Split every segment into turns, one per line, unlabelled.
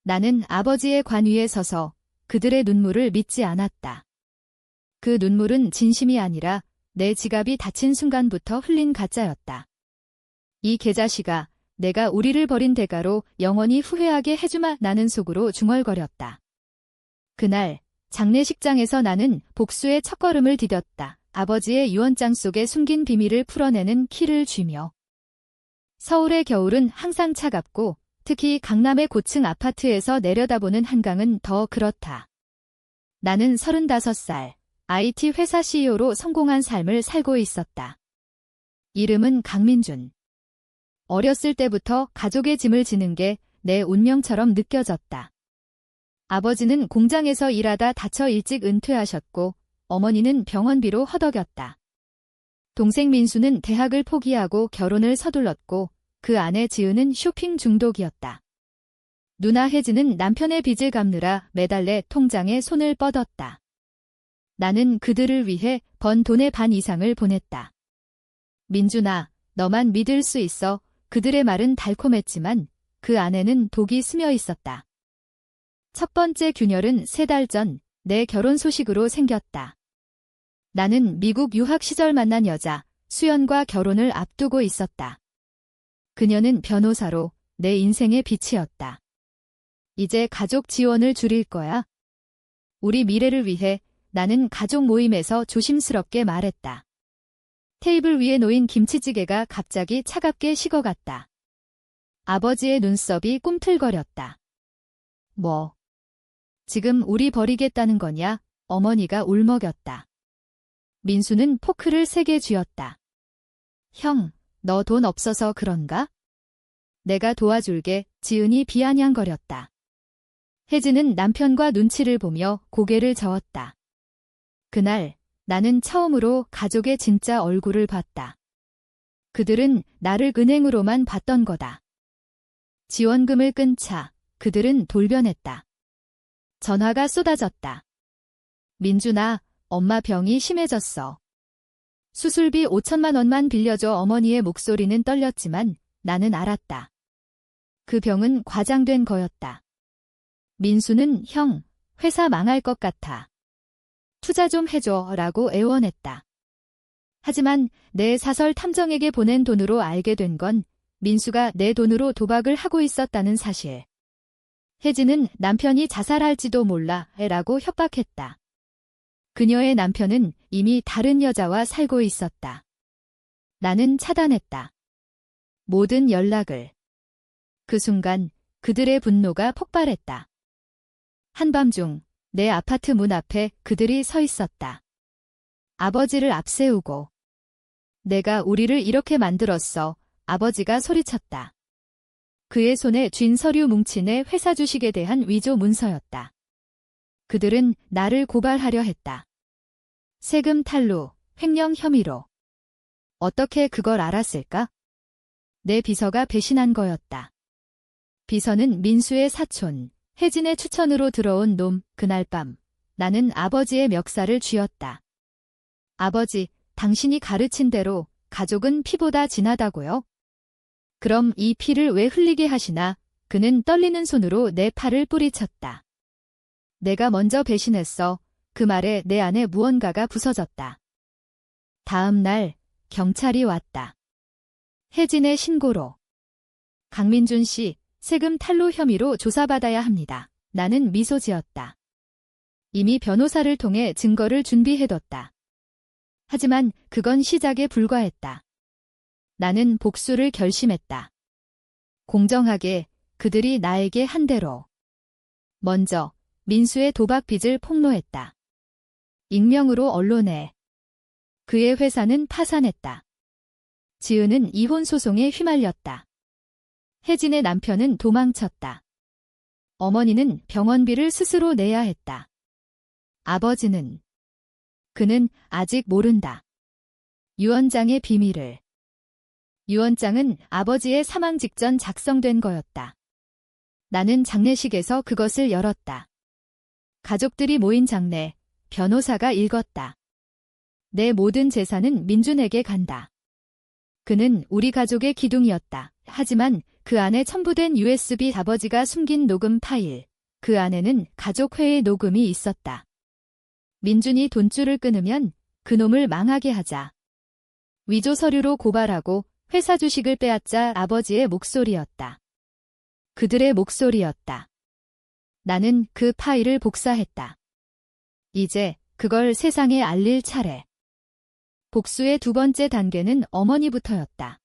나는 아버지의 관 위에 서서 그들의 눈물을 믿지 않았다. 그 눈물은 진심이 아니라 내 지갑이 닫힌 순간부터 흘린 가짜였다. 이 개자식아, 내가 우리를 버린 대가로 영원히 후회하게 해주마. 나는 속으로 중얼거렸다. 그날 장례식장에서 나는 복수의 첫걸음을 디뎠다. 아버지의 유언장 속에 숨긴 비밀을 풀어내는 키를 쥐며. 서울의 겨울은 항상 차갑고 특히 강남의 고층 아파트에서 내려다보는 한강은 더 그렇다. 나는 35살, IT 회사 CEO로 성공한 삶을 살고 있었다. 이름은 강민준. 어렸을 때부터 가족의 짐을 지는 게 내 운명처럼 느껴졌다. 아버지는 공장에서 일하다 다쳐 일찍 은퇴하셨고 어머니는 병원비로 허덕였다. 동생 민수는 대학을 포기하고 결혼을 서둘렀고 그 아내 지은은 쇼핑 중독이었다. 누나 혜진은 남편의 빚을 갚느라 매달래 통장에 손을 뻗었다. 나는 그들을 위해 번 돈의 반 이상을 보냈다. 민준아, 너만 믿을 수 있어. 그들의 말은 달콤했지만 그 안에는 독이 스며 있었다. 첫 번째 균열은 3달 전 내 결혼 소식으로 생겼다. 나는 미국 유학 시절 만난 여자 수연과 결혼을 앞두고 있었다. 그녀는 변호사로 내 인생의 빛이었다. 이제 가족 지원을 줄일 거야. 우리 미래를 위해 나는 가족 모임에서 조심스럽게 말했다. 테이블 위에 놓인 김치찌개가 갑자기 차갑게 식어갔다. 아버지의 눈썹이 꿈틀거렸다. 뭐? 지금 우리 버리겠다는 거냐? 어머니가 울먹였다. 민수는 포크를 3개 쥐었다. 형, 너 돈 없어서 그런가? 내가 도와줄게. 지은이 비아냥거렸다. 혜진은 남편과 눈치를 보며 고개를 저었다. 그날 나는 처음으로 가족의 진짜 얼굴을 봤다. 그들은 나를 은행으로만 봤던 거다. 지원금을 끊자 그들은 돌변했다. 전화가 쏟아졌다. 민준아, 엄마 병이 심해졌어. 수술비 5천만 원만 빌려줘. 어머니의 목소리는 떨렸지만 나는 알았다. 그 병은 과장된 거였다. 민수는 형, 회사 망할 것 같아. 투자 좀 해줘 라고 애원했다. 하지만 내 사설 탐정에게 보낸 돈으로 알게 된 건 민수가 내 돈으로 도박을 하고 있었다는 사실. 혜진은 남편이 자살할지도 몰라 라고 협박했다. 그녀의 남편은 이미 다른 여자와 살고 있었다. 나는 차단했다. 모든 연락을. 그 순간 그들의 분노가 폭발했다. 한밤중 내 아파트 문 앞에 그들이 서 있었다. 아버지를 앞세우고. 내가 우리를 이렇게 만들었어. 아버지가 소리쳤다. 그의 손에 쥔 서류 뭉친의 회사 주식에 대한 위조 문서였다. 그들은 나를 고발하려 했다. 세금 탈루, 횡령 혐의로. 어떻게 그걸 알았을까? 내 비서가 배신한 거였다. 비서는 민수의 사촌, 혜진의 추천으로 들어온 놈. 그날 밤 나는 아버지의 멱살을 쥐었다. 아버지, 당신이 가르친 대로 가족은 피보다 진하다고요? 그럼 이 피를 왜 흘리게 하시나? 그는 떨리는 손으로 내 팔을 뿌리쳤다. 내가 먼저 배신했어. 그 말에 내 안에 무언가가 부서졌다. 다음 날 경찰이 왔다. 혜진의 신고로. 강민준 씨, 세금 탈루 혐의로 조사받아야 합니다. 나는 미소 지었다. 이미 변호사를 통해 증거를 준비해뒀다. 하지만 그건 시작에 불과했다. 나는 복수를 결심했다. 공정하게 그들이 나에게 한 대로. 먼저 민수의 도박 빚을 폭로했다. 익명으로 언론에. 그의 회사는 파산했다. 지은은 이혼 소송에 휘말렸다. 혜진의 남편은 도망쳤다. 어머니는 병원비를 스스로 내야 했다. 아버지는. 그는 아직 모른다. 유언장의 비밀을. 유언장은 아버지의 사망 직전 작성된 거였다. 나는 장례식에서 그것을 열었다. 가족들이 모인 장례, 변호사가 읽었다. 내 모든 재산은 민준에게 간다. 그는 우리 가족의 기둥이었다. 하지만 그 안에 첨부된 USB 아버지가 숨긴 녹음 파일. 그 안에는 가족회의 녹음이 있었다. 민준이 돈줄을 끊으면 그놈을 망하게 하자. 위조 서류로 고발하고 회사 주식을 빼앗자 아버지의 목소리였다. 그들의 목소리였다. 나는 그 파일을 복사했다. 이제 그걸 세상에 알릴 차례. 복수의 두 번째 단계는 어머니부터였다.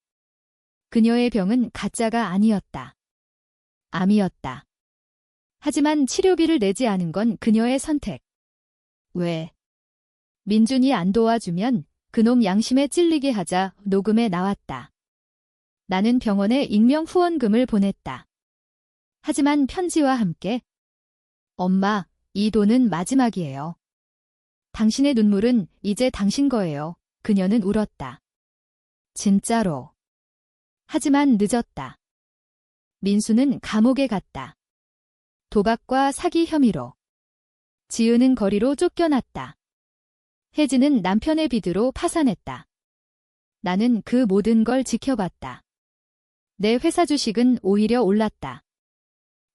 그녀의 병은 가짜가 아니었다. 암이었다. 하지만 치료비를 내지 않은 건 그녀의 선택. 왜? 민준이 안 도와주면 그놈 양심에 찔리게 하자 녹음에 나왔다. 나는 병원에 익명 후원금을 보냈다. 하지만 편지와 함께 엄마, 이 돈은 마지막이에요. 당신의 눈물은 이제 당신 거예요. 그녀는 울었다. 진짜로. 하지만 늦었다. 민수는 감옥에 갔다. 도박과 사기 혐의로. 지은은 거리로 쫓겨났다. 혜진은 남편의 비드로 파산했다. 나는 그 모든 걸 지켜봤다. 내 회사 주식은 오히려 올랐다.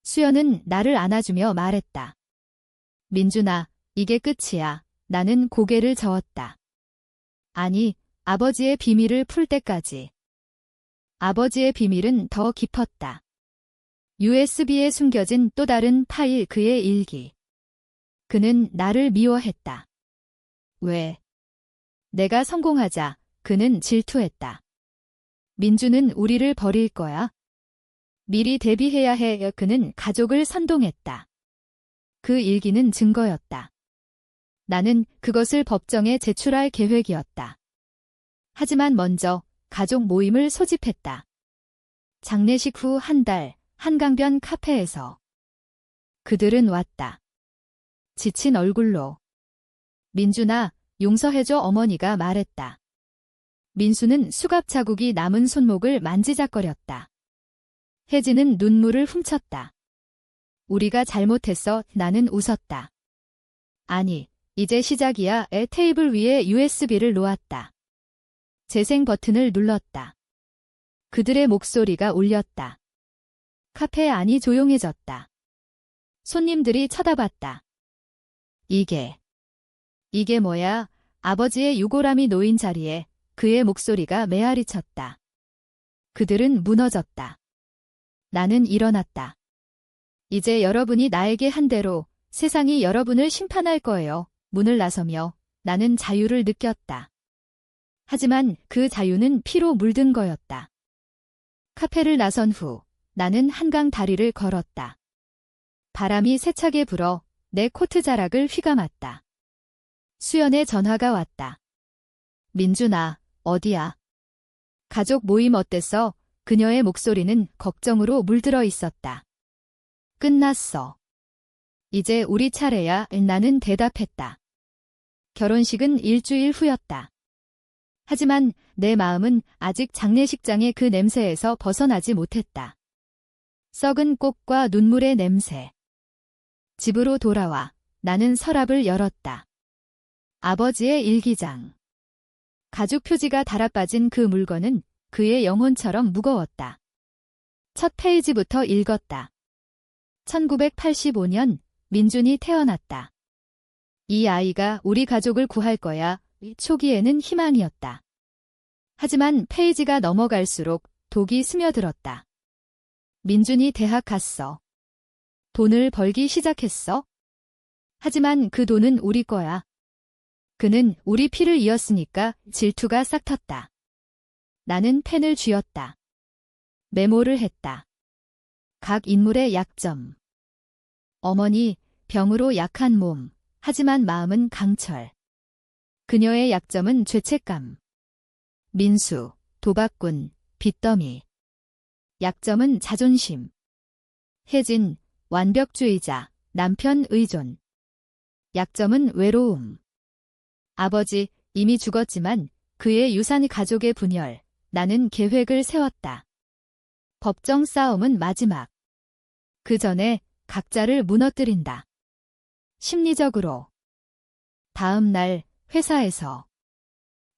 수연은 나를 안아주며 말했다. 민준아, 이게 끝이야. 나는 고개를 저었다. 아니, 아버지의 비밀을 풀 때까지. 아버지의 비밀은 더 깊었다. USB에 숨겨진 또 다른 파일, 그의 일기. 그는 나를 미워했다. 왜? 내가 성공하자 그는 질투했다. 민주는 우리를 버릴 거야? 미리 대비해야 해. 그는 가족을 선동했다. 그 일기는 증거였다. 나는 그것을 법정에 제출할 계획이었다. 하지만 먼저 가족 모임을 소집했다. 장례식 후 한 달, 한강변 카페에서. 그들은 왔다. 지친 얼굴로. 민준아, 용서해줘. 어머니가 말했다. 민수는 수갑 자국이 남은 손목을 만지작거렸다. 혜진은 눈물을 훔쳤다. 우리가 잘못했어. 나는 웃었다. 아니, 이제 시작이야. 테이블 위에 USB를 놓았다. 재생 버튼을 눌렀다. 그들의 목소리가 울렸다. 카페 안이 조용해졌다. 손님들이 쳐다봤다. 이게 뭐야? 아버지의 유골함이 놓인 자리에 그의 목소리가 메아리 쳤다. 그들은 무너졌다. 나는 일어났다. 이제 여러분이 나에게 한 대로 세상이 여러분을 심판할 거예요. 문을 나서며 나는 자유를 느꼈다. 하지만 그 자유는 피로 물든 거였다. 카페를 나선 후 나는 한강 다리를 걸었다. 바람이 세차게 불어 내 코트 자락을 휘감았다. 수연의 전화가 왔다. 민준아, 어디야? 가족 모임 어땠어? 그녀의 목소리는 걱정으로 물들어 있었다. 끝났어. 이제 우리 차례야. 나는 대답했다. 결혼식은 일주일 후였다. 하지만 내 마음은 아직 장례식장의 그 냄새에서 벗어나지 못했다. 썩은 꽃과 눈물의 냄새. 집으로 돌아와 나는 서랍을 열었다. 아버지의 일기장. 가죽 표지가 달아빠진 그 물건은 그의 영혼처럼 무거웠다. 첫 페이지부터 읽었다. 1985년 민준이 태어났다. 이 아이가 우리 가족을 구할 거야. 초기에는 희망이었다. 하지만 페이지가 넘어갈수록 독이 스며들었다. 민준이 대학 갔어. 돈을 벌기 시작했어. 하지만 그 돈은 우리 거야. 그는 우리 피를 이었으니까 질투가 싹 텄다. 나는 펜을 쥐었다. 메모를 했다. 각 인물의 약점. 어머니, 병으로 약한 몸, 하지만 마음은 강철. 그녀의 약점은 죄책감. 민수, 도박꾼, 빚더미. 약점은 자존심. 혜진, 완벽주의자, 남편 의존. 약점은 외로움. 아버지, 이미 죽었지만 그의 유산 가족의 분열. 나는 계획을 세웠다. 법정 싸움은 마지막. 그 전에 각자를 무너뜨린다. 심리적으로. 다음 날 회사에서.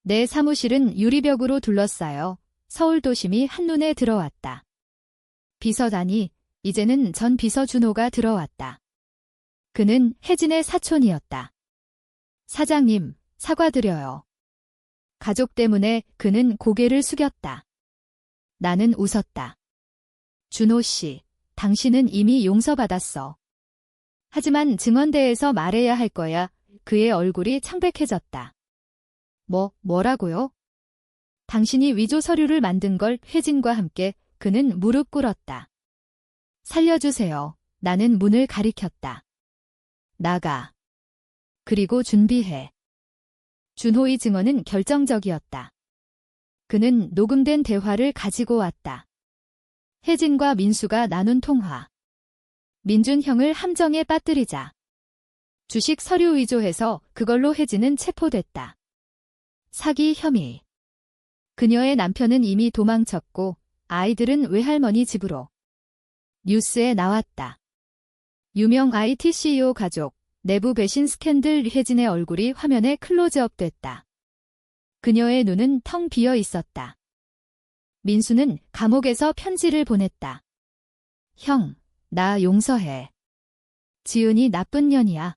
내 사무실은 유리벽으로 둘러싸여 서울 도심이 한눈에 들어왔다. 비서다니 이제는 전 비서 준호가 들어왔다. 그는 혜진의 사촌이었다. 사장님, 사과드려요. 가족 때문에 그는 고개를 숙였다. 나는 웃었다. 준호 씨, 당신은 이미 용서받았어. 하지만 증언대에서 말해야 할 거야. 그의 얼굴이 창백해졌다. 뭐라고요? 당신이 위조 서류를 만든 걸 혜진과 함께. 그는 무릎 꿇었다. 살려주세요. 나는 문을 가리켰다. 나가. 그리고 준비해. 준호의 증언은 결정적이었다. 그는 녹음된 대화를 가지고 왔다. 혜진과 민수가 나눈 통화. 민준 형을 함정에 빠뜨리자. 주식 서류 위조해서 그걸로 혜진은 체포됐다. 사기 혐의. 그녀의 남편은 이미 도망쳤고 아이들은 외할머니 집으로. 뉴스에 나왔다. 유명 IT CEO 가족, 내부 배신 스캔들. 혜진의 얼굴이 화면에 클로즈업 됐다. 그녀의 눈은 텅 비어 있었다. 민수는 감옥에서 편지를 보냈다. 형, 나 용서해. 지은이 나쁜 년이야.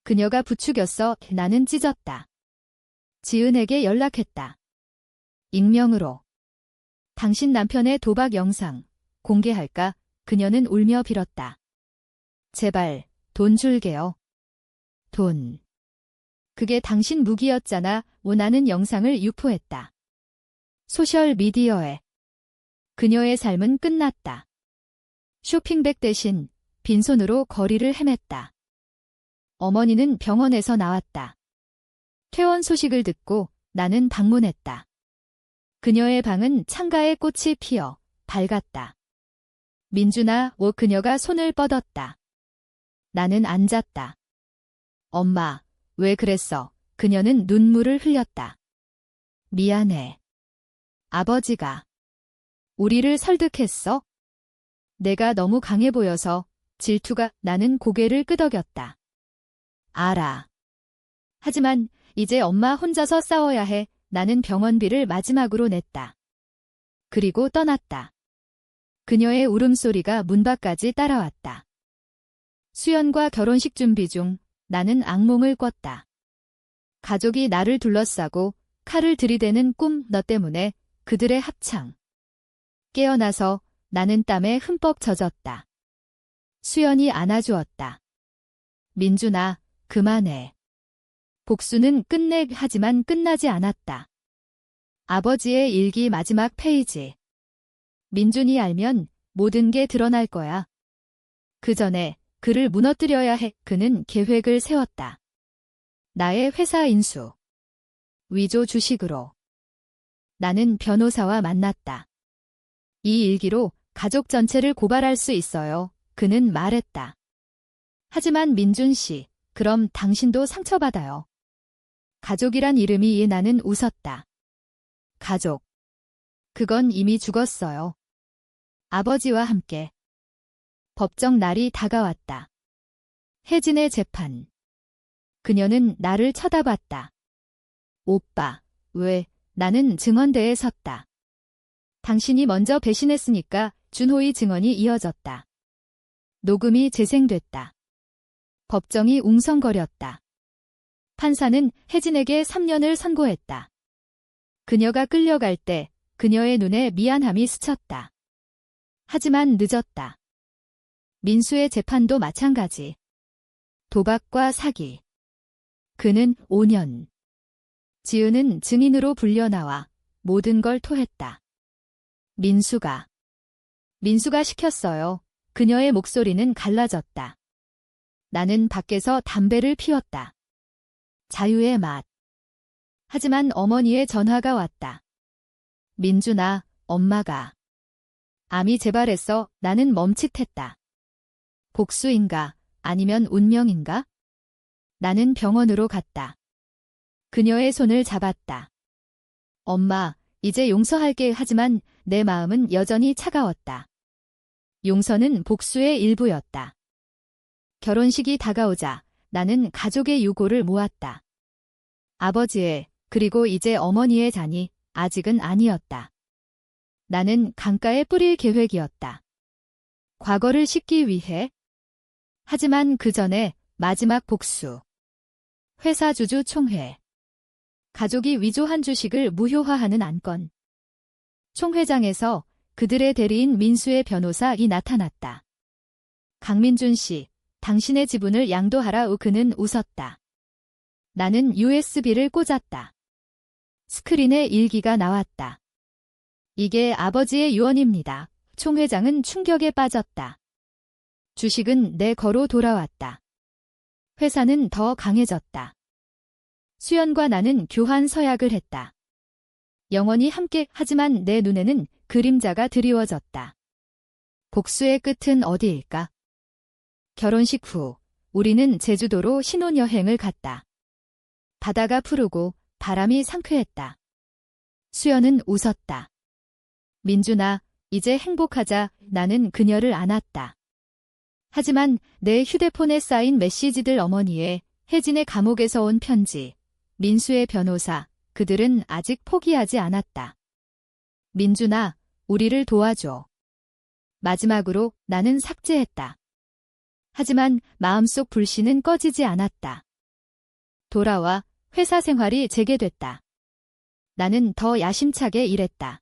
그녀가 부추겼어. 나는 찢었다. 지은에게 연락했다. 익명으로. 당신 남편의 도박 영상 공개할까? 그녀는 울며 빌었다. 제발 돈 줄게요. 돈. 그게 당신 무기였잖아. 원하는 영상을 유포했다. 소셜미디어에. 그녀의 삶은 끝났다. 쇼핑백 대신 빈손으로 거리를 헤맸다. 어머니는 병원에서 나왔다. 퇴원 소식을 듣고 나는 방문했다. 그녀의 방은 창가에 꽃이 피어 밝았다. 민준아, 그녀가 손을 뻗었다. 나는 앉았다. 엄마, 왜 그랬어? 그녀는 눈물을 흘렸다. 미안해. 아버지가 우리를 설득했어? 내가 너무 강해 보여서 질투가. 나는 고개를 끄덕였다. 알아. 하지만 이제 엄마 혼자서 싸워야 해. 나는 병원비를 마지막으로 냈다. 그리고 떠났다. 그녀의 울음소리가 문 밖까지 따라왔다. 수연과 결혼식 준비 중 나는 악몽을 꿨다. 가족이 나를 둘러싸고 칼을 들이대는 꿈. 너 때문에. 그들의 합창. 깨어나서 나는 땀에 흠뻑 젖었다. 수연이 안아주었다. 민준아, 그만해. 복수는 끝내. 하지만 끝나지 않았다. 아버지의 일기 마지막 페이지. 민준이 알면 모든 게 드러날 거야. 그 전에 그를 무너뜨려야 해. 그는 계획을 세웠다. 나의 회사 인수. 위조 주식으로. 나는 변호사와 만났다. 이 일기로 가족 전체를 고발할 수 있어요. 그는 말했다. 하지만 민준 씨, 그럼 당신도 상처받아요. 가족이란 이름이. 나는 웃었다. 가족. 그건 이미 죽었어요. 아버지와 함께. 법정 날이 다가왔다. 혜진의 재판. 그녀는 나를 쳐다봤다. 오빠, 왜? 나는 증언대에 섰다. 당신이 먼저 배신했으니까. 준호의 증언이 이어졌다. 녹음이 재생됐다. 법정이 웅성거렸다. 판사는 혜진에게 3년을 선고했다. 그녀가 끌려갈 때 그녀의 눈에 미안함이 스쳤다. 하지만 늦었다. 민수의 재판도 마찬가지. 도박과 사기. 그는 5년. 지은은 증인으로 불려나와 모든 걸 토했다. 민수가 시켰어요. 그녀의 목소리는 갈라졌다. 나는 밖에서 담배를 피웠다. 자유의 맛. 하지만 어머니의 전화가 왔다. 민준아, 엄마가 암이 재발했어. 나는 멈칫했다. 복수인가? 아니면 운명인가? 나는 병원으로 갔다. 그녀의 손을 잡았다. 엄마, 이제 용서할게. 하지만 내 마음은 여전히 차가웠다. 용서는 복수의 일부였다. 결혼식이 다가오자 나는 가족의 유고를 모았다. 아버지의, 그리고 이제 어머니의 잔이 아직은 아니었다. 나는 강가에 뿌릴 계획이었다. 과거를 씻기 위해. 하지만 그 전에 마지막 복수. 회사 주주 총회. 가족이 위조한 주식을 무효화하는 안건. 총회장에서 그들의 대리인 민수의 변호사이 나타났다. 강민준 씨, 당신의 지분을 양도하라. 그는 웃었다. 나는 USB를 꽂았다. 스크린에 일기가 나왔다. 이게 아버지의 유언입니다. 총회장은 충격에 빠졌다. 주식은 내 거로 돌아왔다. 회사는 더 강해졌다. 수연과 나는 교환 서약을 했다. 영원히 함께. 하지만 내 눈에는 그림자가 드리워졌다. 복수의 끝은 어디일까? 결혼식 후 우리는 제주도로 신혼여행을 갔다. 바다가 푸르고 바람이 상쾌했다. 수연은 웃었다. 민준아, 이제 행복하자. 나는 그녀를 안았다. 하지만 내 휴대폰에 쌓인 메시지들, 어머니의, 혜진의 감옥에서 온 편지, 민수의 변호사, 그들은 아직 포기하지 않았다. 민준아, 우리를 도와줘. 마지막으로 나는 삭제했다. 하지만 마음속 불씨는 꺼지지 않았다. 돌아와 회사 생활이 재개됐다. 나는 더 야심차게 일했다.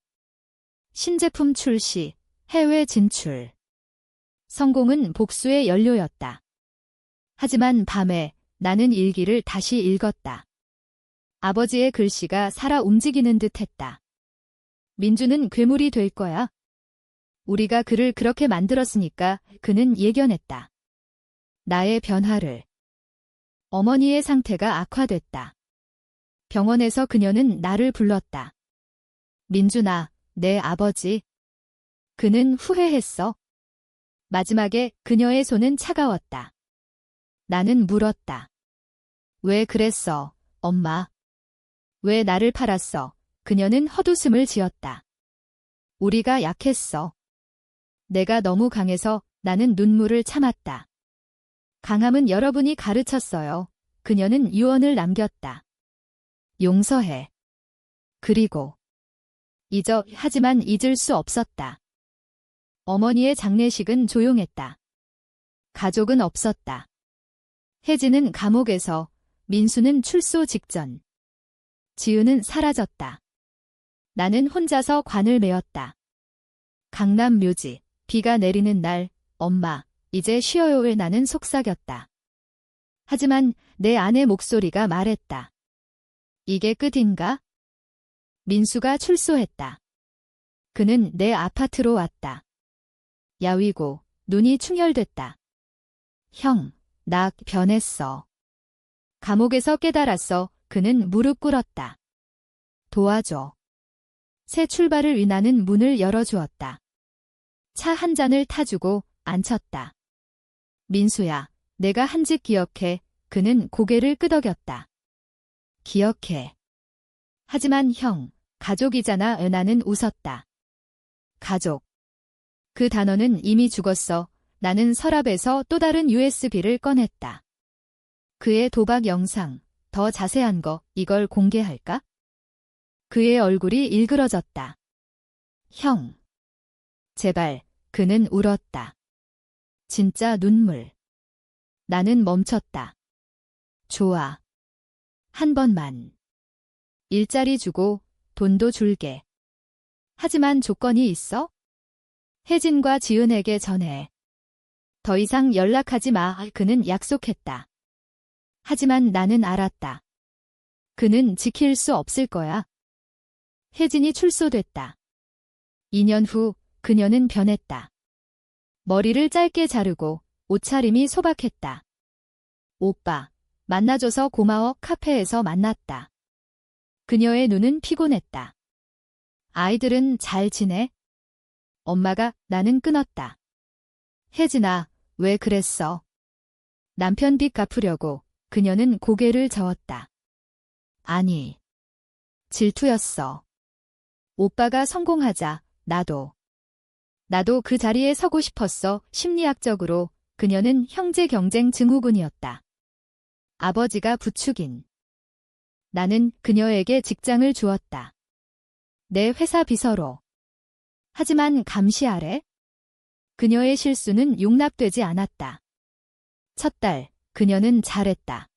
신제품 출시, 해외 진출. 성공은 복수의 연료였다. 하지만 밤에 나는 일기를 다시 읽었다. 아버지의 글씨가 살아 움직이는 듯 했다. 민주는 괴물이 될 거야. 우리가 그를 그렇게 만들었으니까. 그는 예견했다. 나의 변화를. 어머니의 상태가 악화됐다. 병원에서 그녀는 나를 불렀다. 민준아, 내 아버지. 그는 후회했어. 마지막에 그녀의 손은 차가웠다. 나는 물었다. 왜 그랬어, 엄마? 왜 나를 팔았어? 그녀는 헛웃음을 지었다. 우리가 약했어. 내가 너무 강해서. 나는 눈물을 참았다. 강함은 여러분이 가르쳤어요. 그녀는 유언을 남겼다. 용서해. 그리고 잊어. 하지만 잊을 수 없었다. 어머니의 장례식은 조용했다. 가족은 없었다. 혜진은 감옥에서, 민수는 출소 직전. 지은은 사라졌다. 나는 혼자서 관을 메었다. 강남 묘지, 비가 내리는 날, 엄마, 이제 쉬어요. 왜 나는 속삭였다. 하지만 내 아내 목소리가 말했다. 이게 끝인가? 민수가 출소했다. 그는 내 아파트로 왔다. 야위고 눈이 충혈됐다. 형, 나 변했어. 감옥에서 깨달았어. 그는 무릎 꿇었다. 도와줘. 새 출발을 위. 나는 문을 열어주었다. 차 한 잔을 타주고 앉혔다. 민수야, 내가 한 짓 기억해. 그는 고개를 끄덕였다. 기억해. 하지만 형, 가족이잖아. 나는 웃었다. 가족. 그 단어는 이미 죽었어. 나는 서랍에서 또 다른 USB를 꺼냈다. 그의 도박 영상, 더 자세한 거, 이걸 공개할까? 그의 얼굴이 일그러졌다. 형. 제발. 그는 울었다. 진짜 눈물. 나는 멈췄다. 좋아. 한 번만. 일자리 주고 돈도 줄게. 하지만 조건이 있어? 혜진과 지은에게 전해. 더 이상 연락하지 마. 그는 약속했다. 하지만 나는 알았다. 그는 지킬 수 없을 거야. 혜진이 출소됐다. 2년 후 그녀는 변했다. 머리를 짧게 자르고 옷차림이 소박했다. 오빠, 만나줘서 고마워. 카페에서 만났다. 그녀의 눈은 피곤했다. 아이들은 잘 지내? 엄마가. 나는 끊었다. 혜진아, 왜 그랬어? 남편 빚 갚으려고. 그녀는 고개를 저었다. 아니. 질투였어. 오빠가 성공하자. 나도 그 자리에 서고 싶었어. 심리학적으로 그녀는 형제 경쟁 증후군이었다. 아버지가 부축인. 나는 그녀에게 직장을 주었다. 내 회사 비서로. 하지만 감시 아래? 그녀의 실수는 용납되지 않았다. 첫 달, 그녀는 잘했다.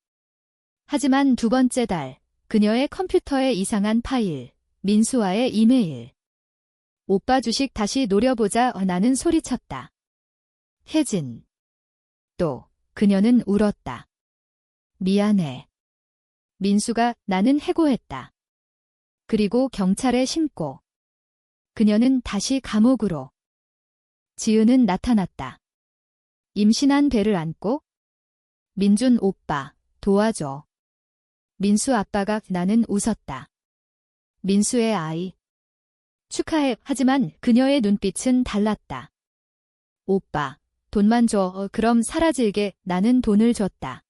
하지만 두 번째 달, 그녀의 컴퓨터에 이상한 파일, 민수와의 이메일. 오빠 주식 다시 노려보자 나는 소리쳤다. 혜진. 또, 그녀는 울었다. 미안해. 민수가 나는 해고했다. 그리고 경찰에 신고. 그녀는 다시 감옥으로. 지은은 나타났다. 임신한 배를 안고. 민준 오빠, 도와줘. 민수 아빠가 나는 웃었다. 민수의 아이. 축하해. 하지만 그녀의 눈빛은 달랐다. 오빠, 돈만 줘. 그럼 사라질게. 나는 돈을 줬다.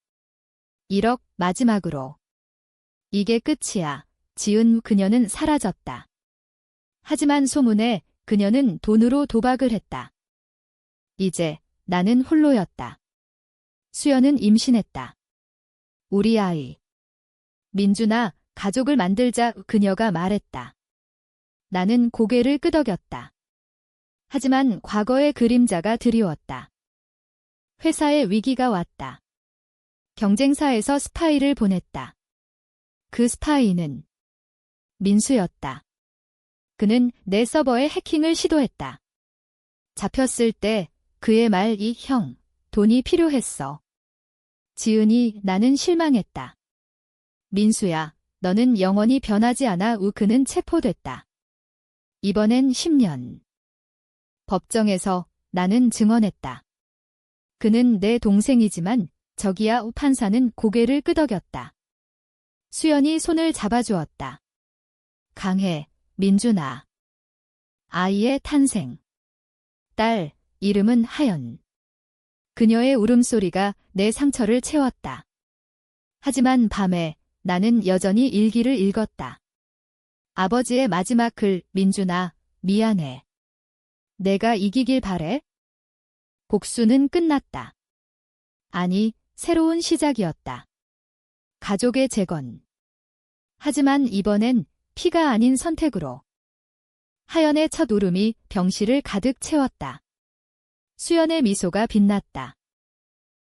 1억 마지막으로. 이게 끝이야. 지은 그녀는 사라졌다. 하지만 소문에 그녀는 돈으로 도박을 했다. 이제 나는 홀로였다. 수연은 임신했다. 우리 아이. 민준아, 가족을 만들자. 그녀가 말했다. 나는 고개를 끄덕였다. 하지만 과거의 그림자가 드리웠다. 회사에 위기가 왔다. 경쟁사에서 스파이를 보냈다. 그 스파이는 민수였다. 그는 내 서버에 해킹을 시도했다. 잡혔을 때 그의 말이 형, 돈이 필요했어. 지은이 나는 실망했다. 민수야, 너는 영원히 변하지 않아. 그는 체포됐다. 이번엔 10년. 법정에서 나는 증언했다. 그는 내 동생이지만 저기야. 판사는 고개를 끄덕였다. 수연이 손을 잡아주었다. 강해, 민준아. 아이의 탄생. 딸, 이름은 하연. 그녀의 울음소리가 내 상처를 채웠다. 하지만 밤에 나는 여전히 일기를 읽었다. 아버지의 마지막 글, 민준아, 미안해. 내가 이기길 바래? 복수는 끝났다. 아니, 새로운 시작이었다. 가족의 재건. 하지만 이번엔 피가 아닌 선택으로. 하연의 첫 울음이 병실을 가득 채웠다. 수연의 미소가 빛났다.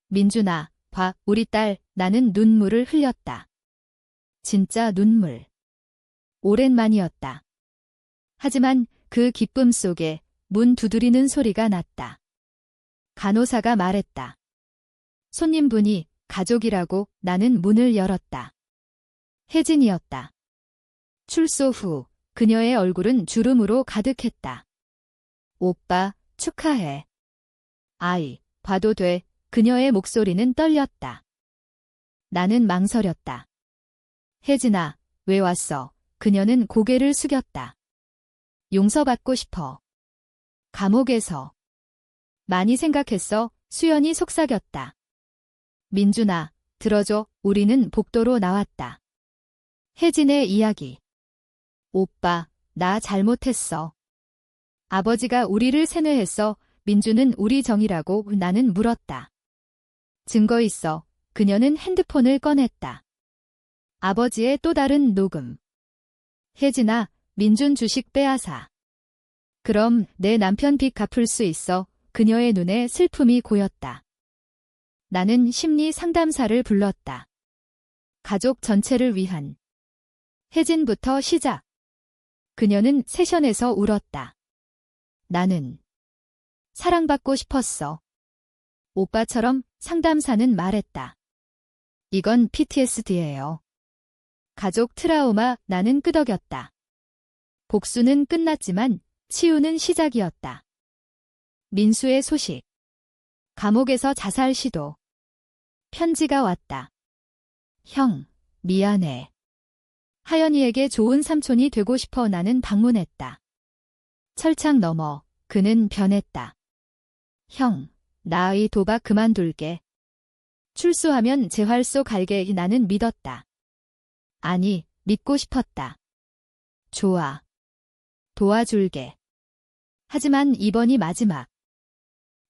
민준아, 봐, 우리 딸. 나는 눈물을 흘렸다. 진짜 눈물. 오랜만이었다. 하지만 그 기쁨 속에 문 두드리는 소리가 났다. 간호사가 말했다. 손님분이 가족이라고. 나는 문을 열었다. 혜진이었다. 출소 후 그녀의 얼굴은 주름으로 가득했다. 오빠, 축하해. 아이, 봐도 돼. 그녀의 목소리는 떨렸다. 나는 망설였다. 혜진아, 왜 왔어? 그녀는 고개를 숙였다. 용서받고 싶어. 감옥에서. 많이 생각했어. 수연이 속삭였다. 민준아, 들어줘. 우리는 복도로 나왔다. 혜진의 이야기. 오빠, 나 잘못했어. 아버지가 우리를 세뇌했어. 민준은 우리 정이라고. 나는 물었다. 증거 있어. 그녀는 핸드폰을 꺼냈다. 아버지의 또 다른 녹음. 혜진아, 민준 주식 빼앗아. 그럼 내 남편 빚 갚을 수 있어. 그녀의 눈에 슬픔이 고였다. 나는 심리 상담사를 불렀다. 가족 전체를 위한. 혜진부터 시작. 그녀는 세션에서 울었다. 나는 사랑받고 싶었어. 오빠처럼. 상담사는 말했다. 이건 PTSD예요. 가족 트라우마. 나는 끄덕였다. 복수는 끝났지만 치유는 시작이었다. 민수의 소식. 감옥에서 자살 시도. 편지가 왔다. 형, 미안해. 하연이에게 좋은 삼촌이 되고 싶어. 나는 방문했다. 철창 너머 그는 변했다. 형, 나의 도박 그만둘게. 출소하면 재활소 갈게. 나는 믿었다. 아니, 믿고 싶었다. 좋아. 도와줄게. 하지만 이번이 마지막.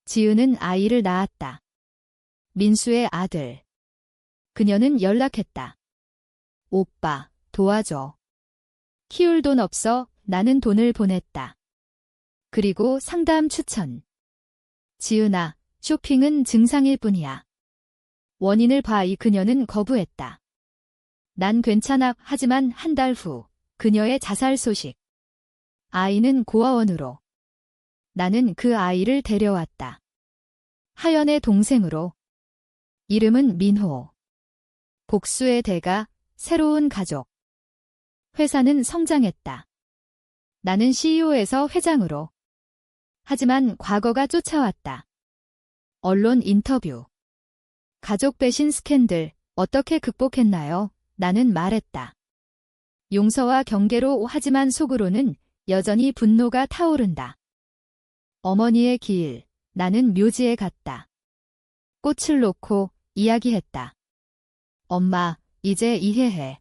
지은은 아이를 낳았다. 민수의 아들. 그녀는 연락했다. 오빠, 도와줘. 키울 돈 없어. 나는 돈을 보냈다. 그리고 상담 추천. 지은아, 쇼핑은 증상일 뿐이야. 원인을 봐. 이 그녀는 거부했다. 난 괜찮아. 하지만 한 달 후, 그녀의 자살 소식. 아이는 고아원으로. 나는 그 아이를 데려왔다. 하연의 동생으로. 이름은 민호. 복수의 대가, 새로운 가족. 회사는 성장했다. 나는 CEO에서 회장으로. 하지만 과거가 쫓아왔다. 언론 인터뷰. 가족 배신 스캔들, 어떻게 극복했나요? 나는 말했다. 용서와 경계로. 하지만 속으로는 여전히 분노가 타오른다. 어머니의 길, 나는 묘지에 갔다. 꽃을 놓고 이야기했다. 엄마, 이제 이해해.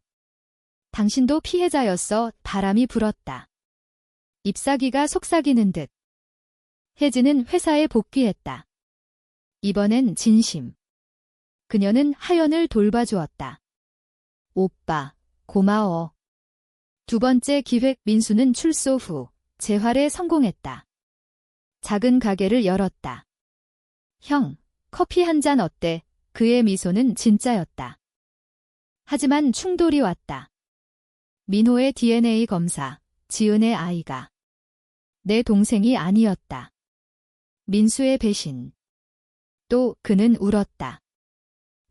당신도 피해자였어. 바람이 불었다. 잎사귀가 속삭이는 듯. 혜진은 회사에 복귀했다. 이번엔 진심. 그녀는 하연을 돌봐주었다. 오빠, 고마워. 두 번째 기획. 민수는 출소 후 재활에 성공했다. 작은 가게를 열었다. 형, 커피 한 잔 어때? 그의 미소는 진짜였다. 하지만 충돌이 왔다. 민호의 DNA 검사, 지은의 아이가. 내 동생이 아니었다. 민수의 배신. 또 그는 울었다.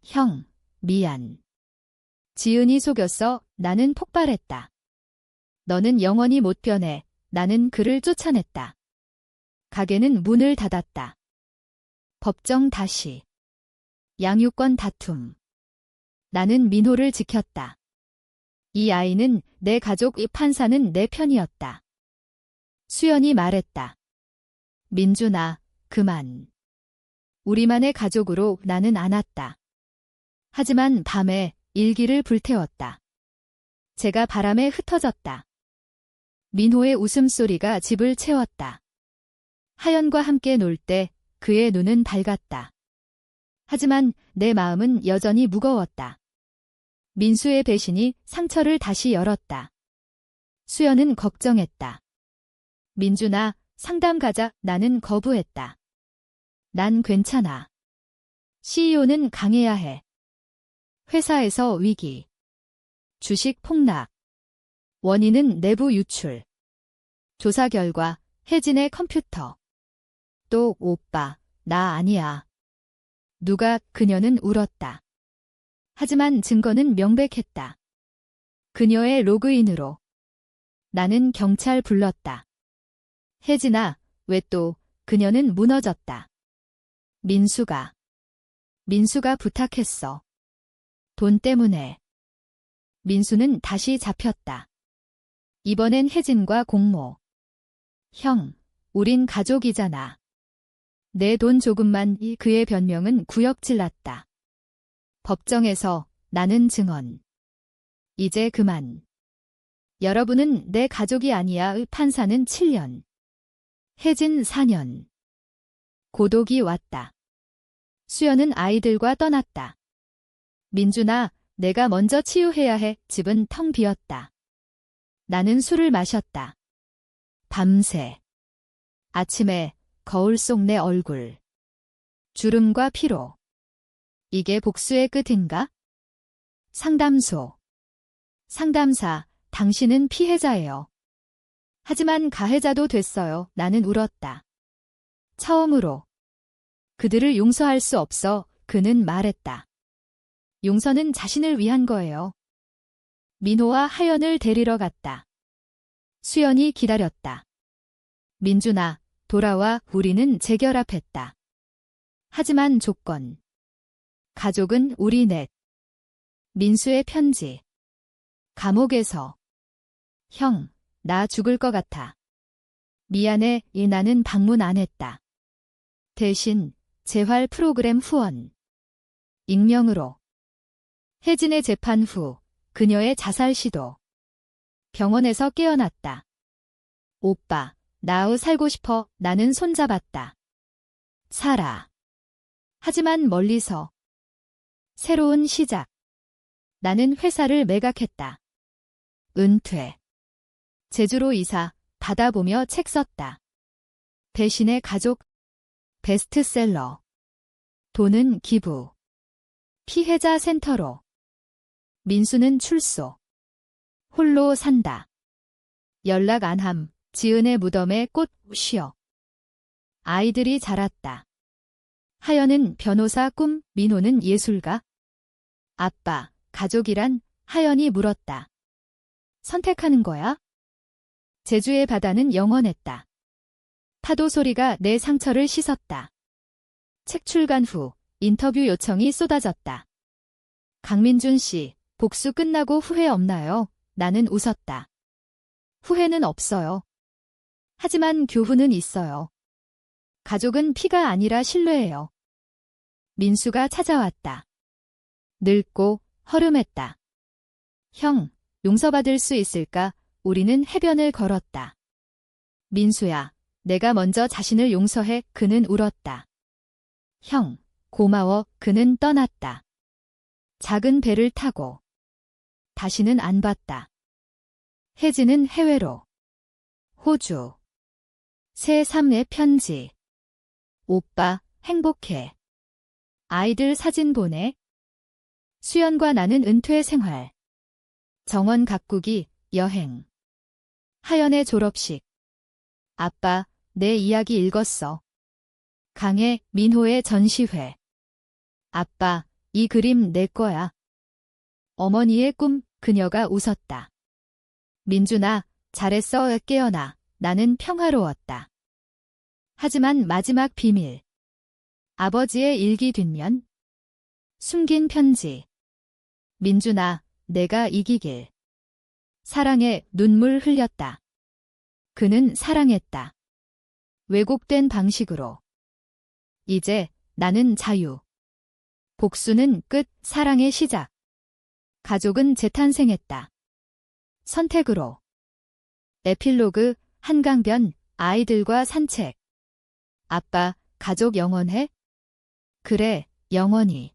형, 미안. 지은이 속였어. 나는 폭발했다. 너는 영원히 못 변해. 나는 그를 쫓아냈다. 가게는 문을 닫았다. 법정 다시. 양육권 다툼. 나는 민호를 지켰다. 이 아이는 내 가족. 이 판사는 내 편이었다. 수연이 말했다. 민준아, 그만. 우리만의 가족으로 나는 안았다. 하지만 밤에 일기를 불태웠다. 제가 바람에 흩어졌다. 민호의 웃음소리가 집을 채웠다. 하연과 함께 놀 때 그의 눈은 밝았다. 하지만 내 마음은 여전히 무거웠다. 민수의 배신이 상처를 다시 열었다. 수연은 걱정했다. 민준아, 상담 가자. 나는 거부했다. 난 괜찮아. CEO는 강해야 해. 회사에서 위기. 주식 폭락. 원인은 내부 유출. 조사 결과, 혜진의 컴퓨터. 또 오빠, 나 아니야. 누가? 그녀는 울었다. 하지만 증거는 명백했다. 그녀의 로그인으로. 나는 경찰 불렀다. 혜진아, 왜 또? 그녀는 무너졌다. 민수가 부탁했어. 돈 때문에. 민수는 다시 잡혔다. 이번엔 혜진과 공모. 형, 우린 가족이잖아. 내 돈 조금만. 그의 변명은 구역질 났다. 법정에서 나는 증언. 이제 그만. 여러분은 내 가족이 아니야. 판사는 7년. 혜진 4년. 고독이 왔다. 수연은 아이들과 떠났다. 민준아, 내가 먼저 치유해야 해. 집은 텅 비었다. 나는 술을 마셨다. 밤새. 아침에 거울 속 내 얼굴. 주름과 피로. 이게 복수의 끝인가? 상담소. 상담사, 당신은 피해자예요. 하지만 가해자도 됐어요. 나는 울었다. 처음으로. 그들을 용서할 수 없어. 그는 말했다. 용서는 자신을 위한 거예요. 민호와 하연을 데리러 갔다. 수연이 기다렸다. 민준아, 돌아와. 우리는 재결합했다. 하지만 조건. 가족은 우리 넷. 민수의 편지. 감옥에서. 형, 나 죽을 것 같아. 미안해. 나는 방문 안 했다. 대신 재활 프로그램 후원. 익명으로. 혜진의 재판 후 그녀의 자살 시도. 병원에서 깨어났다. 오빠, 나우 살고 싶어. 나는 손잡았다. 살아. 하지만 멀리서. 새로운 시작. 나는 회사를 매각했다. 은퇴. 제주로 이사. 바다 보며 책 썼다. 배신의 가족. 베스트셀러. 돈은 기부. 피해자 센터로. 민수는 출소. 홀로 산다. 연락 안함. 지은의 무덤에 꽃 쉬어. 아이들이 자랐다. 하연은 변호사 꿈, 민호는 예술가. 아빠, 가족이란? 하연이 물었다. 선택하는 거야? 제주의 바다는 영원했다. 파도 소리가 내 상처를 씻었다. 책 출간 후 인터뷰 요청이 쏟아졌다. 강민준 씨, 복수 끝나고 후회 없나요? 나는 웃었다. 후회는 없어요. 하지만 교훈은 있어요. 가족은 피가 아니라 신뢰예요. 민수가 찾아왔다. 늙고 허름했다. 형, 용서받을 수 있을까? 우리는 해변을 걸었다. 민수야, 내가 먼저 자신을 용서해. 그는 울었다. 형, 고마워. 그는 떠났다. 작은 배를 타고. 다시는 안 봤다. 혜진은 해외로. 호주. 새3의 편지. 오빠, 행복해. 아이들 사진 보내. 수연과 나는 은퇴 생활. 정원 가꾸기, 여행. 하연의 졸업식. 아빠, 내 이야기 읽었어. 강혜, 민호의 전시회. 아빠, 이 그림 내 거야. 어머니의 꿈, 그녀가 웃었다. 민준아, 잘했어. 깨어나. 나는 평화로웠다. 하지만 마지막 비밀. 아버지의 일기 뒷면. 숨긴 편지. 민준아, 내가 이기길. 사랑에 눈물 흘렸다. 그는 사랑했다. 왜곡된 방식으로. 이제 나는 자유. 복수는 끝, 사랑의 시작. 가족은 재탄생했다. 선택으로. 에필로그, 한강변, 아이들과 산책. 아빠, 가족 영원해? 그래, 영원히.